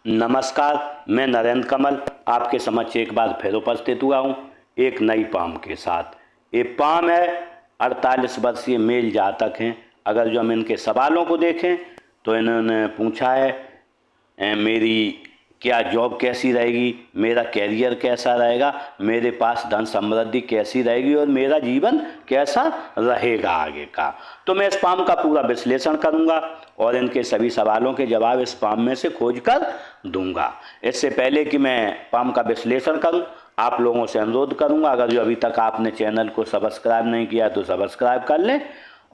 नमस्कार। मैं नरेंद्र कमल आपके समक्ष एक बार फिर उपस्थित हुआ हूँ एक नई पाम के साथ। ये पाम है 48 वर्षीय मेल जातक हैं। अगर जो हम इनके सवालों को देखें तो इन्होंने पूछा है मेरी क्या जॉब कैसी रहेगी, मेरा कैरियर कैसा रहेगा, मेरे पास धन समृद्धि कैसी रहेगी और मेरा जीवन कैसा रहेगा आगे का। तो मैं इस पाम का पूरा विश्लेषण करूंगा और इनके सभी सवालों के जवाब इस पाम में से खोज कर दूंगा। इससे पहले कि मैं पाम का विश्लेषण करूं, आप लोगों से अनुरोध करूंगा, अगर जो अभी तक आपने चैनल को सब्सक्राइब नहीं किया तो सब्सक्राइब कर लें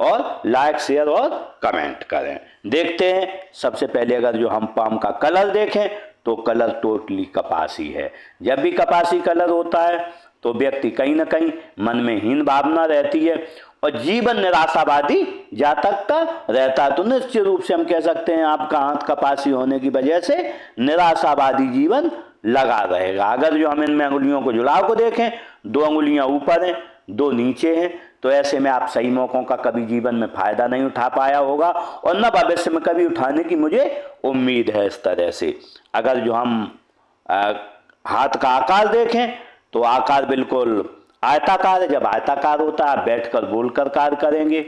और लाइक शेयर और कमेंट करें। देखते हैं सबसे पहले अगर जो हम पाम का कलर देखें तो कलर टोटली कपासी है। जब भी कपासी कलर होता है तो व्यक्ति कहीं ना कहीं मन में हीन भावना रहती है और जीवन निराशावादी जातक का रहता है। तो निश्चित रूप से हम कह सकते हैं आपका हाथ कपासी होने की वजह से निराशावादी जीवन लगा रहेगा। अगर जो हम इनमें अंगुलियों को जुड़ाव को देखें, 2 अंगुलियां ऊपर हैं 2 नीचे हैं, तो ऐसे में आप सही मौकों का कभी जीवन में फायदा नहीं उठा पाया होगा और न भविष्य में कभी उठाने की मुझे उम्मीद है। इस तरह से अगर जो हम हाथ का आकार देखें तो आकार बिल्कुल आयताकार है। जब आयताकार होता है आप बैठकर बोलकर कार्य करेंगे,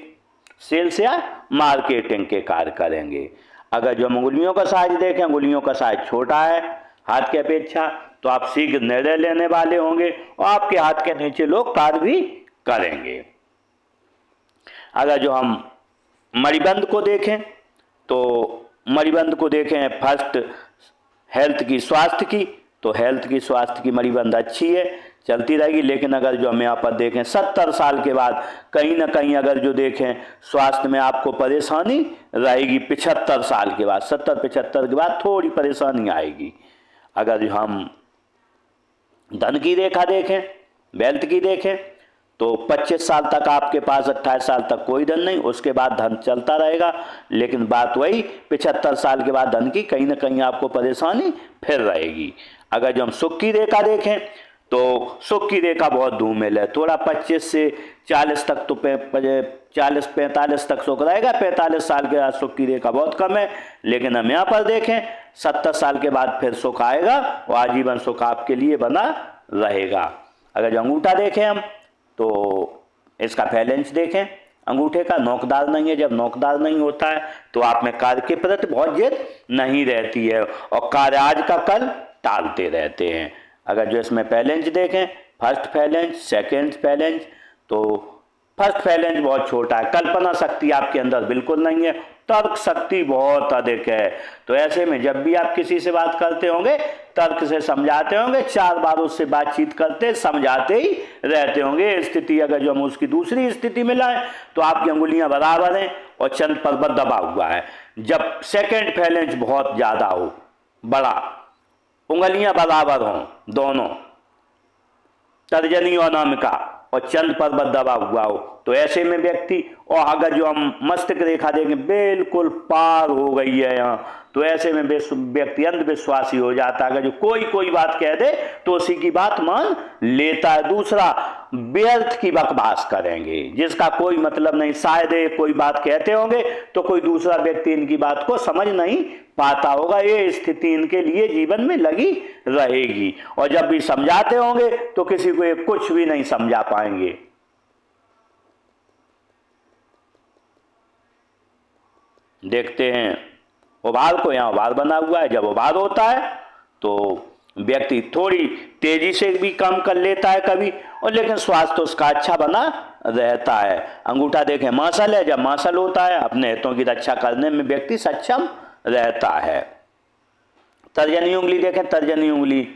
सेल्स या मार्केटिंग के कार्य करेंगे। अगर जो हम उंगलियों का साइज देखें, उंगलियों का साइज छोटा है हाथ के अपेक्षा, तो आप शीघ्र निर्णय लेने वाले होंगे और आपके हाथ के नीचे लोग कार्य भी करेंगे। अगर जो हम मणिबंध को देखें तो मणिबंध को देखें फर्स्ट हेल्थ की स्वास्थ्य की, तो हेल्थ की स्वास्थ्य की मणिबंध अच्छी है, चलती रहेगी। लेकिन अगर जो हम यहाँ पर देखें 70 साल के बाद कहीं ना कहीं अगर जो देखें स्वास्थ्य में आपको परेशानी रहेगी। 75 साल के बाद 70-75 के बाद थोड़ी परेशानी आएगी। अगर जो हम धन की रेखा देखें, वेल्थ की देखें, तो 25 साल तक आपके पास 28 साल तक कोई धन नहीं, उसके बाद धन चलता रहेगा। लेकिन बात वही 75 साल के बाद धन की कहीं ना कहीं आपको परेशानी फिर रहेगी। अगर जो हम सुख की रेखा देखें तो सुख की रेखा बहुत धूमिल है। थोड़ा 25 से 40 तक तो 40-45 तक सुख रहेगा, 45 साल के बाद सुख की रेखा बहुत कम है। लेकिन हम यहाँ पर देखें 70 साल के बाद फिर सुख आएगा और आजीवन सुख आपके लिए बना रहेगा। अगर जो अंगूठा देखें हम तो इसका फैलेंस देखें, अंगूठे का नोकदार नहीं है। जब नोकदार नहीं होता है तो आप में कार्य के प्रति बहुत जिद नहीं रहती है और कार्य आज का कल टालते रहते हैं। अगर जो इसमें फैलेंस देखें, फर्स्ट फैलेंस, सेकेंड फैलेंस, तो फर्स्ट फैलेंस बहुत छोटा है। कल्पना शक्ति आपके अंदर बिल्कुल नहीं है, तर्क शक्ति बहुत अधिक है। तो ऐसे में जब भी आप किसी से बात करते होंगे तर्क से समझाते होंगे, 4 बार उससे बातचीत करते समझाते ही रहते होंगे। स्थिति अगर जो हम उसकी दूसरी स्थिति में लाएं तो आपकी अंगुलियां बराबर हैं और चंद पर्वत दबा हुआ है। जब सेकेंड फैलेंस बहुत ज्यादा हो, बड़ा, उंगलियां बराबर हों दोनों, तर्जनी और अनामिका और चंद पर्वत दबा हुआ हो, तो ऐसे में व्यक्ति, और अगर जो हम मस्तिष्क रेखा देखें बिल्कुल पार हो गई है यहाँ, तो ऐसे में व्यक्ति अंधविश्वासी हो जाता है। अगर जो कोई बात कह दे तो उसी की बात मान लेता है। दूसरा, व्यर्थ की बकवास करेंगे जिसका कोई मतलब नहीं। शायद कोई बात कहते होंगे तो कोई दूसरा व्यक्ति इनकी बात को समझ नहीं पाता होगा। ये स्थिति इनके लिए जीवन में लगी रहेगी और जब भी समझाते होंगे तो किसी को ये कुछ भी नहीं समझा पाएंगे। देखते हैं उभार को, यहाँ उभार बना हुआ है। जब उभार होता है तो व्यक्ति थोड़ी तेजी से भी काम कर लेता है कभी, और लेकिन स्वास्थ्य उसका अच्छा बना रहता है। अंगूठा देखें मासल है, जब मासल होता है अपने हितों की रक्षा करने में व्यक्ति सक्षम रहता है। तर्जनी उंगली देखें, तर्जनी उंगली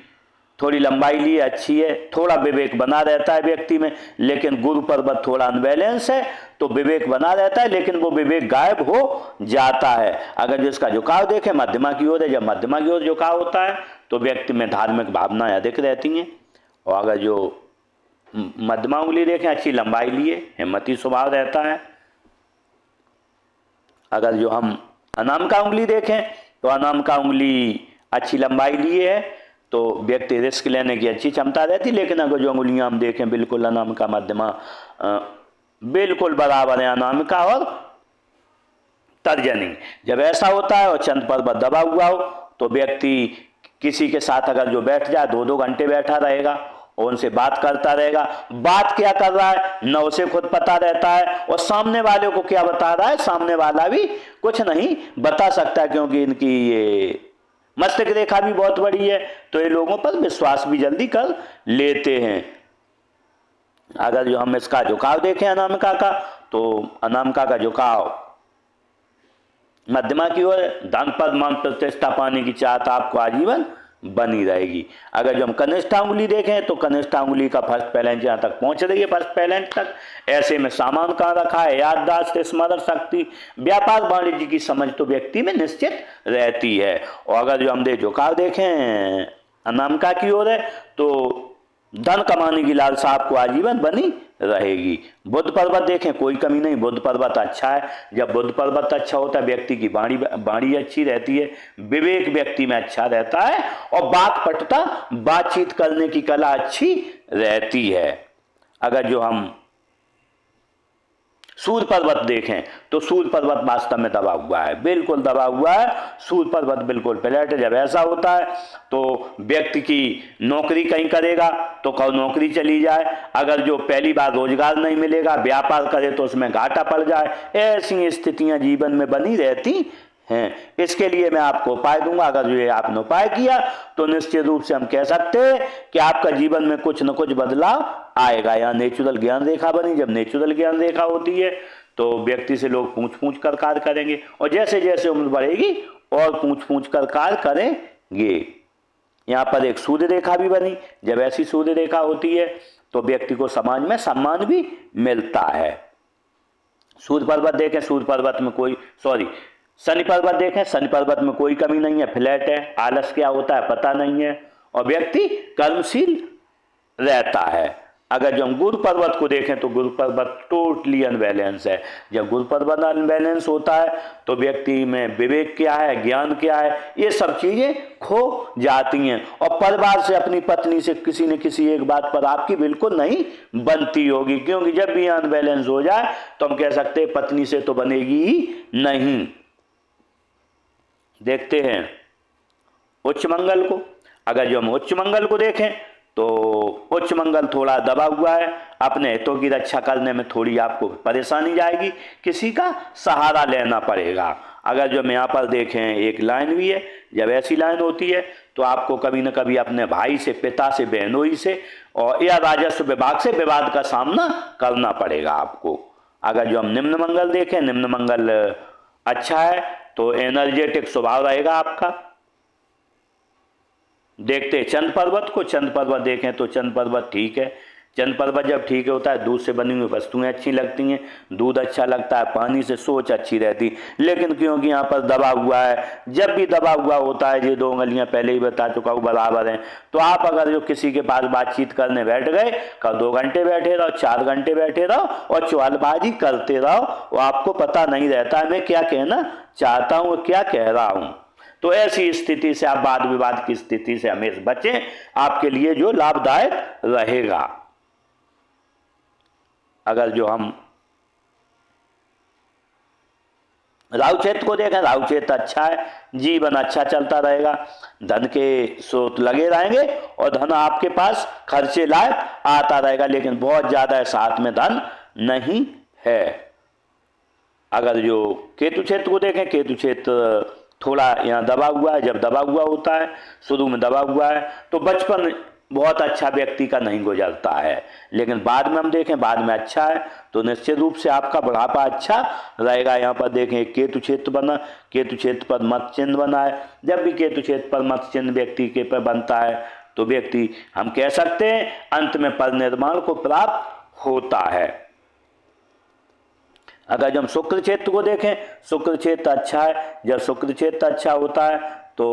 थोड़ी लंबाई लिए अच्छी है, थोड़ा विवेक बना रहता है व्यक्ति में। लेकिन गुरु पर्वत थोड़ा अनबैलेंस है तो विवेक बना रहता है लेकिन वो विवेक गायब हो जाता है। अगर जिसका झुकाव देखें मध्यमा की ओर है, जब मध्यमा की ओर झुकाव होता है तो व्यक्ति में धार्मिक भावनाएं अधिक रहती हैं। और अगर जो मध्यमा उंगली देखें अच्छी लंबाई लिए हिम्मती स्वभाव रहता है। अगर जो हम अनामिका उंगली देखें तो अनामिका उंगली अच्छी लंबाई लिए है तो व्यक्ति रिस्क लेने की अच्छी क्षमता रहती। लेकिन अगर जो अंगुलियां हम देखें बिल्कुल अनामिका मध्यमा बिल्कुल बराबर है अनामिका और तर्जनी, जब ऐसा होता है और चंद पर्वत दबा हुआ हो तो व्यक्ति किसी के साथ अगर जो बैठ जाए 2-2 घंटे बैठा रहेगा और उनसे बात करता रहेगा, बात क्या कर रहा है न उसे खुद पता रहता है और सामने वाले को क्या बता रहा है सामने वाला भी कुछ नहीं बता सकता, क्योंकि इनकी ये मस्तिष्क रेखा भी बहुत बड़ी है, तो ये लोगों पर विश्वास भी जल्दी कर लेते हैं। अगर जो हम इसका झुकाव देखें अनामिका का, तो अनामिका का झुकाव मध्यमा की ओर, धन पद मान प्रतिष्ठा पाने की चाहत आपको आजीवन बनी रहेगी। अगर जो हम कनिष्ठा उंगली देखें तो कनिष्ठा उंगली का फर्स्ट पैलेंज यहाँ तक पहुंच रही है, फर्स्ट पैलेंज तक। ऐसे में सामान कहाँ रखा है, याददाश्त, स्मरण शक्ति, व्यापार वाणिज्य की समझ तो व्यक्ति में निश्चित रहती है। और अगर जो हम झुकाव देखें अनामिका की ओर है तो धन कमाने की लालसा आपको आजीवन बनी रहेगी। बुध पर्वत देखें कोई कमी नहीं, बुध पर्वत अच्छा है। जब बुध पर्वत अच्छा होता है व्यक्ति की वाणी अच्छी रहती है, विवेक व्यक्ति में अच्छा रहता है और वाक्पटुता बातचीत करने की कला अच्छी रहती है। अगर जो हम सूर्य पर्वत देखें तो सूर्य पर्वत वास्तव में दबा हुआ है, बिल्कुल दबा हुआ है। सूर्य पर्वत बिल्कुल फ्लैट है। जब ऐसा होता है तो व्यक्ति की नौकरी कहीं करेगा तो कब नौकरी चली जाए, अगर जो पहली बार रोजगार नहीं मिलेगा, व्यापार करे तो उसमें घाटा पड़ जाए, ऐसी स्थितियां जीवन में बनी रहती हैं। इसके लिए मैं आपको उपाय दूंगा। अगर ये आपने उपाय किया तो निश्चित रूप से हम कह सकते हैं कि आपका जीवन में कुछ न कुछ बदलाव आएगा। यहाँ नेचुरल ज्ञान रेखा बनी, जब नेचुरल ज्ञान रेखा होती है तो व्यक्ति से लोग पूछ पूछ कर कार्य करेंगे और जैसे जैसे उम्र बढ़ेगी और पूछ पूछ कर कार्य करेंगे। यहाँ पर एक सूर्य रेखा भी बनी, जब ऐसी सूर्य रेखा होती है तो व्यक्ति को समाज में सम्मान भी मिलता है। सूर्य पर्वत देखें, सूर्य पर्वत में कोई शनि पर्वत देखें, शनि पर्वत में कोई कमी नहीं है, फ्लैट है। आलस क्या होता है पता नहीं है और व्यक्ति कर्मशील रहता है। अगर जो हम गुरु पर्वत को देखें तो गुरु पर्वत टोटली अनबैलेंस है। जब गुरु पर्वत अनबैलेंस होता है तो व्यक्ति में विवेक क्या है, ज्ञान क्या है, ये सब चीजें खो जाती हैं और परिवार से, अपनी पत्नी से किसी न किसी एक बात पर आपकी बिल्कुल नहीं बनती होगी, क्योंकि जब भी अनबैलेंस हो जाए तो हम कह सकते हैं पत्नी से तो बनेगी ही नहीं। देखते हैं उच्च मंगल को। अगर जो हम उच्च मंगल को देखें तो उच्च मंगल थोड़ा दबा हुआ है, अपने हितों की रक्षा करने में थोड़ी आपको परेशानी जाएगी, किसी का सहारा लेना पड़ेगा। अगर जो हम यहाँ पर देखें एक लाइन भी है, जब ऐसी लाइन होती है तो आपको कभी न कभी अपने भाई से, पिता से, बहनोई से और या राजस्व विभाग से विवाद का सामना करना पड़ेगा आपको। अगर जो हम निम्न मंगल देखें, निम्न मंगल अच्छा है तो एनर्जेटिक स्वभाव रहेगा आपका। देखते हैं चंद्र पर्वत को। चंद्र पर्वत देखें तो चंद्र पर्वत ठीक है। चंद्र पर्वत जब ठीक होता है दूध से बनी हुई वस्तुएं अच्छी लगती हैं, दूध अच्छा लगता है, पानी से सोच अच्छी रहती। लेकिन क्योंकि यहाँ पर दबा हुआ है, जब भी दबा हुआ होता है, ये 2 उंगलियां पहले ही बता चुका हूँ बराबर हैं, तो आप अगर जो किसी के पास बातचीत करने बैठ गए, कल 2 घंटे बैठे रहो, 4 घंटे बैठे रहो और चौलबाजी करते रहो, वो आपको पता नहीं रहता है मैं क्या कहना चाहता हूँ, क्या कह रहा हूँ। तो ऐसी स्थिति से आप वाद विवाद की स्थिति से हमेशा बचें, आपके लिए जो लाभदायक रहेगा। अगर जो हम राहु क्षेत्र को देखें, राहु क्षेत्र अच्छा है, जीवन अच्छा चलता रहेगा, धन के स्रोत लगे रहेंगे और धन आपके पास खर्चे लायक आता रहेगा, लेकिन बहुत ज्यादा है, साथ में धन नहीं है। अगर जो केतु क्षेत्र को देखें, केतु क्षेत्र थोड़ा यहाँ दबा हुआ है। जब दबा हुआ होता है, शुरू में दबा हुआ है तो बचपन बहुत अच्छा व्यक्ति का नहीं गुजरता है, लेकिन बाद में हम देखें बाद में अच्छा है, तो निश्चित रूप से आपका बुढ़ापा अच्छा रहेगा। यहाँ पर देखें केतु क्षेत्र बना, केतु क्षेत्र पर मत चिन्ह बना है। जब भी केतु क्षेत्र पर मत चिन्ह व्यक्ति के पर बनता है तो व्यक्ति हम कह सकते हैं अंत में परिनिर्वाण को प्राप्त होता है। अगर जब हम शुक्र क्षेत्र को देखें, शुक्र क्षेत्र अच्छा है। जब शुक्र क्षेत्र अच्छा होता है तो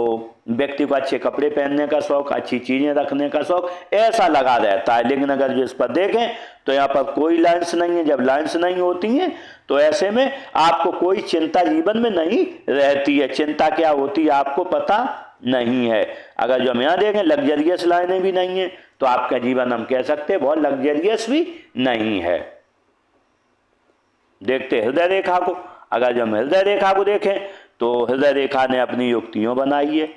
व्यक्ति को अच्छे कपड़े पहनने का शौक, अच्छी चीजें रखने का शौक ऐसा लगा रहता है। लेकिन अगर जो इस पर देखें तो यहाँ पर कोई लाइन्स नहीं है। जब लाइन्स नहीं होती हैं तो ऐसे में आपको कोई चिंता जीवन में नहीं रहती है। चिंता क्या होती है आपको पता नहीं है। अगर जो हम यहाँ देखें लग्जरियस लाइनें भी नहीं है तो आपका जीवन हम कह सकते हैं बहुत लग्जरियस भी नहीं है। देखते हृदय रेखा को। अगर जब हम हृदय रेखा को देखें तो हृदय रेखा ने अपनी युक्तियों बनाई है।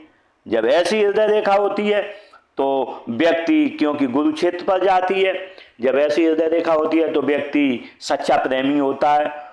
जब ऐसी हृदय रेखा होती है तो व्यक्ति क्योंकि गुरु क्षेत्र पर जाती है, जब ऐसी हृदय रेखा होती है तो व्यक्ति सच्चा प्रेमी होता है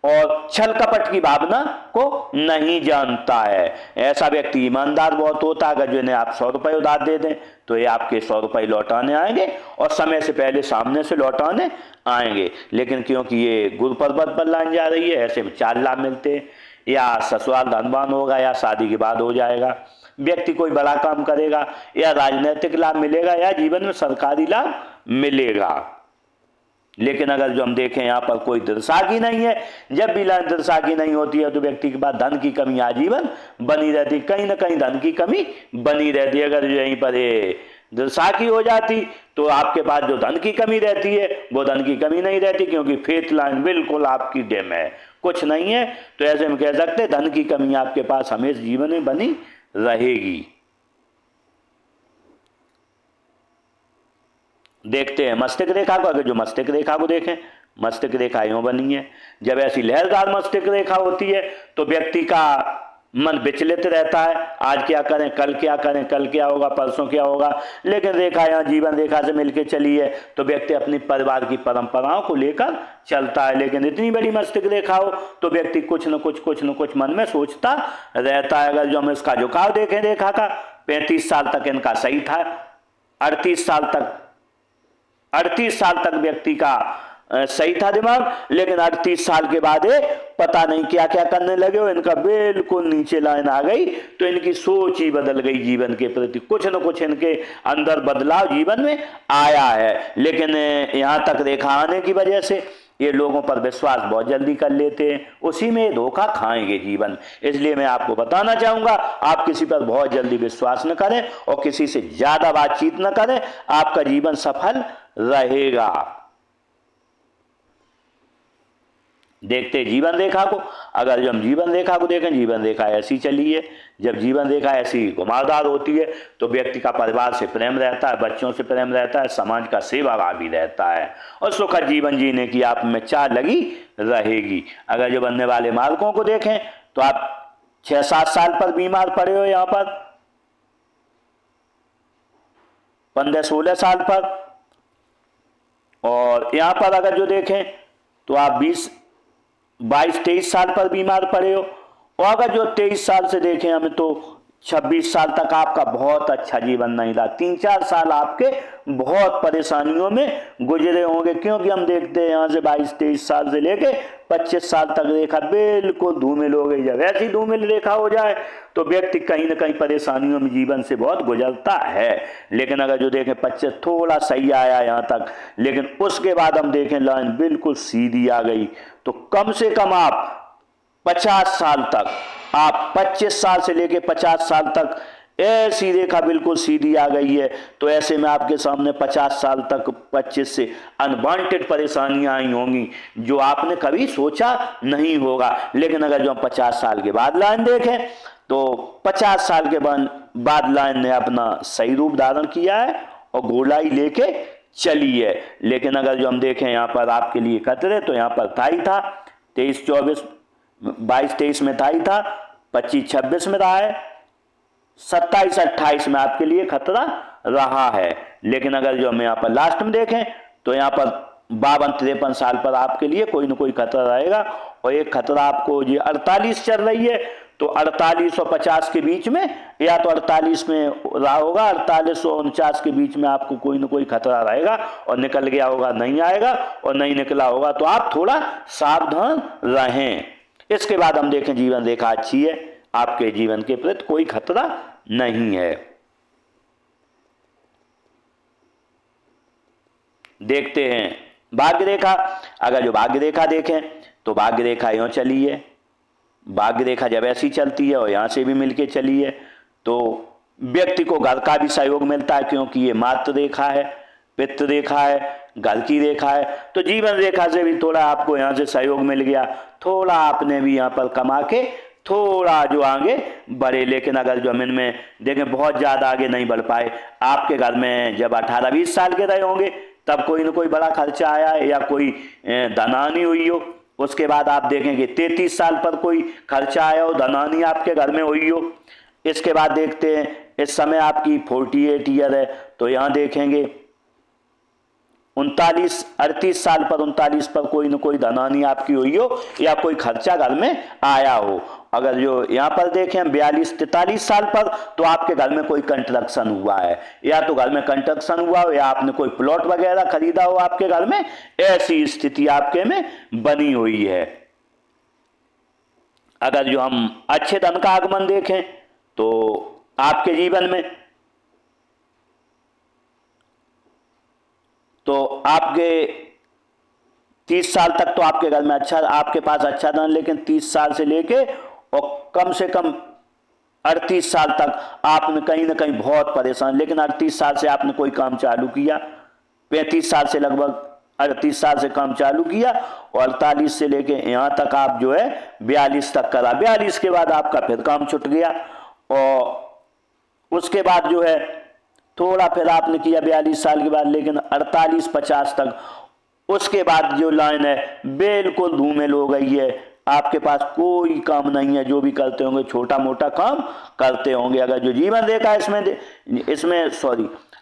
और छल कपट की भावना को नहीं जानता है। ऐसा व्यक्ति ईमानदार बहुत होता है। अगर जो इन्हें आप 100 रुपये उधार दे दें तो ये आपके 100 रुपये लौटाने आएंगे और समय से पहले सामने से लौटाने आएंगे। लेकिन क्योंकि ये गुरु पर्वत पर लाइन जा रही है, ऐसे में 4 लाभ मिलते हैं, या ससुराल धनवान होगा या शादी के बाद हो जाएगा, व्यक्ति कोई बड़ा काम करेगा या राजनीतिक लाभ मिलेगा या जीवन में सरकारी लाभ मिलेगा। लेकिन अगर जो हम देखें यहाँ पर कोई दृसागी नहीं है, जब भी लाइन दृसागी नहीं होती है तो व्यक्ति के पास धन की कमी आजीवन बनी रहती, कहीं ना कहीं धन की कमी बनी रहती है। अगर यहीं पर दृसागी हो जाती तो आपके पास जो धन की कमी रहती है वो धन की कमी नहीं रहती, क्योंकि फेथ लाइन बिल्कुल आपकी डेम है, कुछ नहीं है। तो ऐसे में कह सकते धन की कमी आपके पास हमेशा जीवन में बनी रहेगी। देखते हैं मस्तिष्क रेखा को। अगर जो मस्तिष्क रेखा को देखें, मस्तिष्क रेखा यूं बनी है, जब ऐसी लहरदार मस्तिष्क रेखा होती है तो व्यक्ति का मन विचलित रहता है, आज क्या करें, कल क्या करें, कल क्या होगा, परसों क्या होगा। लेकिन रेखा यहाँ जीवन रेखा से मिलकर चली है तो व्यक्ति अपनी परिवार की परंपराओं को लेकर चलता है। लेकिन इतनी बड़ी मस्तिष्क रेखा हो तो व्यक्ति कुछ न कुछ मन में सोचता रहता है। अगर जो हम इसका झुकाव देखें रेखा का, 35 साल तक इनका सही था, 38 साल तक व्यक्ति का सही था दिमाग, लेकिन 38 साल के बाद पता नहीं क्या क्या करने लगे हो, इनका बिल्कुल नीचे लाइन आ गई। तो इनकी सोच ही बदल गई जीवन के प्रति, कुछ न कुछ इनके अंदर बदलाव जीवन में आया है। लेकिन यहाँ तक रेखा आने की वजह से ये लोगों पर विश्वास बहुत जल्दी कर लेते हैं, उसी में धोखा खाएंगे जीवन। इसलिए मैं आपको बताना चाहूंगा, आप किसी पर बहुत जल्दी विश्वास न करें और किसी से ज्यादा बातचीत न करें, आपका जीवन सफल रहेगा। देखते जीवन रेखा को। अगर जो हम जीवन रेखा को देखें, जीवन रेखा ऐसी चली है, जब जीवन रेखा ऐसी घुमावदार होती है तो व्यक्ति का परिवार से प्रेम रहता है, बच्चों से प्रेम रहता है, समाज का सेवा भाव भी रहता है और सुखद जीवन जीने की आप में चाह लगी रहेगी। अगर जो बनने वाले मालकों को देखें तो आप 6-7 साल पर बीमार पड़े हो, यहाँ पर 15-16 साल पर, और यहाँ पर अगर जो देखें तो आप 22-23 साल पर बीमार पड़े हो, और अगर जो 23 साल से देखें हमें तो 26 साल तक आपका बहुत अच्छा जीवन नहीं रहा, 3-4 साल आपके बहुत परेशानियों में गुजरे होंगे। क्योंकि हम देखते हैं यहाँ से 22-23 साल से लेके 25 साल तक रेखा बिल्कुल धूमिल हो गई। जब ऐसी धूमिल रेखा हो जाए तो व्यक्ति कहीं ना कहीं परेशानियों में जीवन से बहुत गुजरता है। लेकिन अगर जो देखें 25 थोड़ा सही आया यहाँ तक, लेकिन उसके बाद हम देखें लाइन बिल्कुल सीधी आ गई, तो कम से कम आप 50 साल तक, आप 25 साल से लेके 50 साल तक ऐसी रेखा बिल्कुल सीधी आ गई है। तो ऐसे में आपके सामने 50 साल तक 25 से अनवांटेड परेशानियां आई होंगी जो आपने कभी सोचा नहीं होगा। लेकिन अगर जो हम 50 साल के बाद लाइन देखें तो 50 साल के बाद लाइन ने अपना सही रूप धारण किया है और गोलाई लेके चली है। लेकिन अगर जो हम देखें यहाँ पर आपके लिए खतरे, तो यहाँ पर था ही था, 22-23 में था ही था, 25-26 में रहा है, 27-28 में आपके लिए खतरा रहा है। लेकिन अगर जो हम यहाँ पर लास्ट में देखें तो यहाँ पर 52-53 साल पर आपके लिए कोई ना कोई खतरा रहेगा, और एक खतरा आपको ये 48 चल रही है तो 48 और 50 के बीच में, या तो 48 में रहा होगा, 48 और 49 के बीच में आपको कोई ना कोई खतरा रहेगा, और निकल गया होगा नहीं आएगा, और नहीं निकला होगा तो आप थोड़ा सावधान रहें। इसके बाद हम देखें जीवन रेखा अच्छी है, आपके जीवन के प्रति कोई खतरा नहीं है। देखते हैं भाग्य रेखा। अगर जो भाग्य रेखा देखें तो भाग्य रेखा यूं चली है, भाग्य रेखा जब ऐसी चलती है और यहाँ से भी मिलके चली है तो व्यक्ति को घर का भी सहयोग मिलता है, क्योंकि ये मातृ रेखा है, पितृ रेखा है, घर की रेखा है। तो जीवन रेखा से भी थोड़ा आपको यहाँ से सहयोग मिल गया, थोड़ा आपने भी यहाँ पर कमा के थोड़ा जो आगे बढ़े। लेकिन अगर जो हम इनमें देखें बहुत ज़्यादा आगे नहीं बढ़ पाए, आपके घर में जब 18-20 साल के रहे होंगे तब कोई ना कोई बड़ा खर्चा आया है या कोई धनहानि हुई हो। उसके बाद आप देखेंगे 33 साल पर कोई खर्चा आया हो, धनहानि आपके घर में हुई हो। इसके बाद देखते हैं इस समय आपकी 48 ईयर है, तो यहाँ देखेंगे 38 साल पर 39 पर कोई न कोई धनहानि आपकी हुई हो या कोई खर्चा घर में आया हो। अगर जो यहाँ पर देखें 42-43 साल पर, तो आपके घर में कोई कंस्ट्रक्शन हुआ है, या तो घर में कंस्ट्रक्शन हुआ हो या आपने कोई प्लॉट वगैरह खरीदा हो आपके घर में, ऐसी स्थिति आपके में बनी हुई है। अगर जो हम अच्छे धन का आगमन देखें तो आपके जीवन में, तो आपके 30 साल तक तो आपके घर में अच्छा, आपके पास अच्छा धन, लेकिन 30 साल से लेके और कम से कम 38 साल तक आपने कहीं ना कहीं बहुत परेशान, लेकिन 38 साल से आपने कोई काम चालू किया, 35 साल से लगभग 38 साल से काम चालू किया, और 48 से लेके यहाँ तक आप जो है 42 तक करा। 42 के बाद आपका फिर काम छूट गया, और उसके बाद जो है थोड़ा फिर आपने किया 42 साल के बाद, लेकिन 48-50 तक, उसके बाद जो लाइन है बिल्कुल धूमिल हो गई है, आपके पास कोई काम नहीं है, जो भी करते होंगे छोटा मोटा काम करते होंगे। अगर जो जीवन रेखा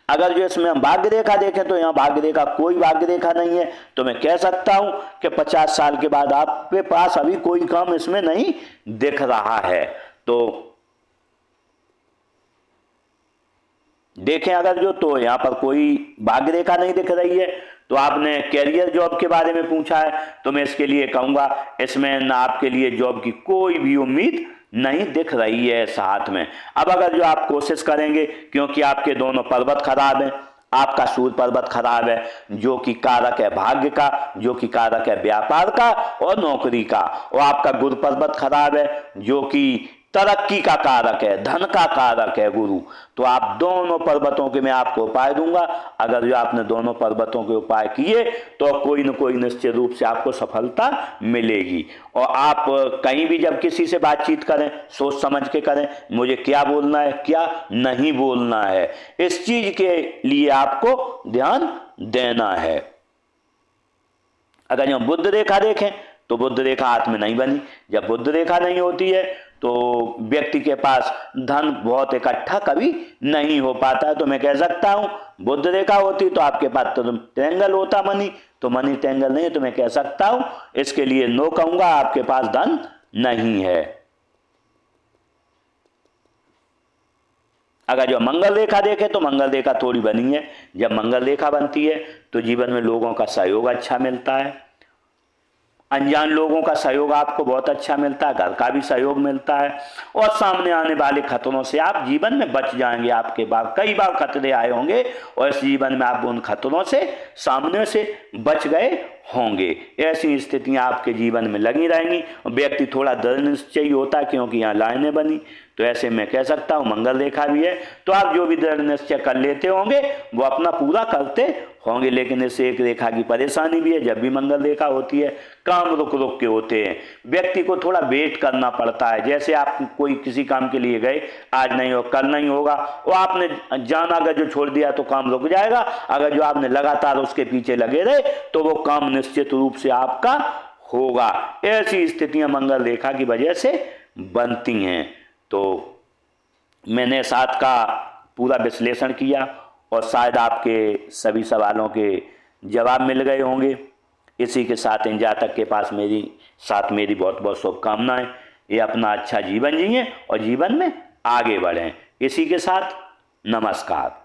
अगर जो इसमें हम भाग्य रेखा देखें तो यहाँ भाग्य रेखा, कोई भाग्य रेखा नहीं है, तो मैं कह सकता हूं कि 50 साल के बाद आपके पास अभी कोई काम इसमें नहीं दिख रहा है। तो देखें अगर जो, तो यहाँ पर कोई भाग्य रेखा नहीं दिख रही है। तो आपने कैरियर जॉब के बारे में पूछा है, तो मैं इसके लिए कहूँगा इसमें ना आपके लिए जॉब की कोई भी उम्मीद नहीं दिख रही है साथ में। अब अगर जो आप कोशिश करेंगे, क्योंकि आपके दोनों पर्वत खराब हैं, आपका सूर्य पर्वत खराब है जो कि कारक है भाग्य का, जो कि कारक है व्यापार का और नौकरी का, और आपका गुरु पर्वत खराब है जो कि तरक्की का कारक है, धन का कारक है गुरु। तो आप दोनों पर्वतों के मैं आपको उपाय दूंगा। अगर जो आपने दोनों पर्वतों के उपाय किए तो कोई न कोई निश्चित रूप से आपको सफलता मिलेगी। और आप कहीं भी जब किसी से बातचीत करें सोच समझ के करें, मुझे क्या बोलना है क्या नहीं बोलना है, इस चीज के लिए आपको ध्यान देना है। अगर हम बुद्ध रेखा देखें तो बुद्ध रेखा हाथ में नहीं बनी। जब बुद्ध रेखा नहीं होती है तो व्यक्ति के पास धन बहुत इकट्ठा कभी नहीं हो पाता है। तो मैं कह सकता हूं बुद्ध रेखा होती तो आपके पास तो ट्रायंगल होता मनी, तो मनी ट्रायंगल नहीं है, तो मैं कह सकता हूं इसके लिए नो कहूंगा, आपके पास धन नहीं है। अगर जो मंगल रेखा देखें तो मंगल रेखा थोड़ी बनी है। जब मंगल रेखा बनती है तो जीवन में लोगों का सहयोग अच्छा मिलता है, अनजान लोगों का सहयोग आपको बहुत अच्छा मिलता है, घर का भी सहयोग मिलता है, और सामने आने वाले खतरों से आप जीवन में बच जाएंगे। आपके बाद कई बार खतरे आए होंगे और इस जीवन में आप उन खतरों से सामने से बच गए होंगे। ऐसी स्थितियां आपके जीवन में लगी रहेंगी। व्यक्ति थोड़ा दृढ़ निश्चयी होता है क्योंकि यहाँ लाइनें बनी, तो ऐसे मैं कह सकता हूँ मंगल रेखा भी है, तो आप जो भी दृढ़ निश्चय कर लेते होंगे वो अपना पूरा करते होंगे। लेकिन इससे एक रेखा की परेशानी भी है, जब भी मंगल रेखा होती है काम रुक रुक के होते हैं, व्यक्ति को थोड़ा वेट करना पड़ता है। जैसे आप कोई किसी काम के लिए गए, आज नहीं हो कल नहीं होगा, और आपने जाना अगर जो छोड़ दिया तो काम रुक जाएगा। अगर जो आपने लगातार उसके पीछे लगे रहे तो वो काम निश्चित रूप से आपका होगा। ऐसी स्थितियां मंगल रेखा की वजह से बनती हैं। तो मैंने साथ का पूरा विश्लेषण किया और शायद आपके सभी सवालों के जवाब मिल गए होंगे। इसी के साथ इन जातक के पास मेरी बहुत बहुत शुभकामनाएं। ये अपना अच्छा जीवन जिए और जीवन में आगे बढ़ें। इसी के साथ नमस्कार।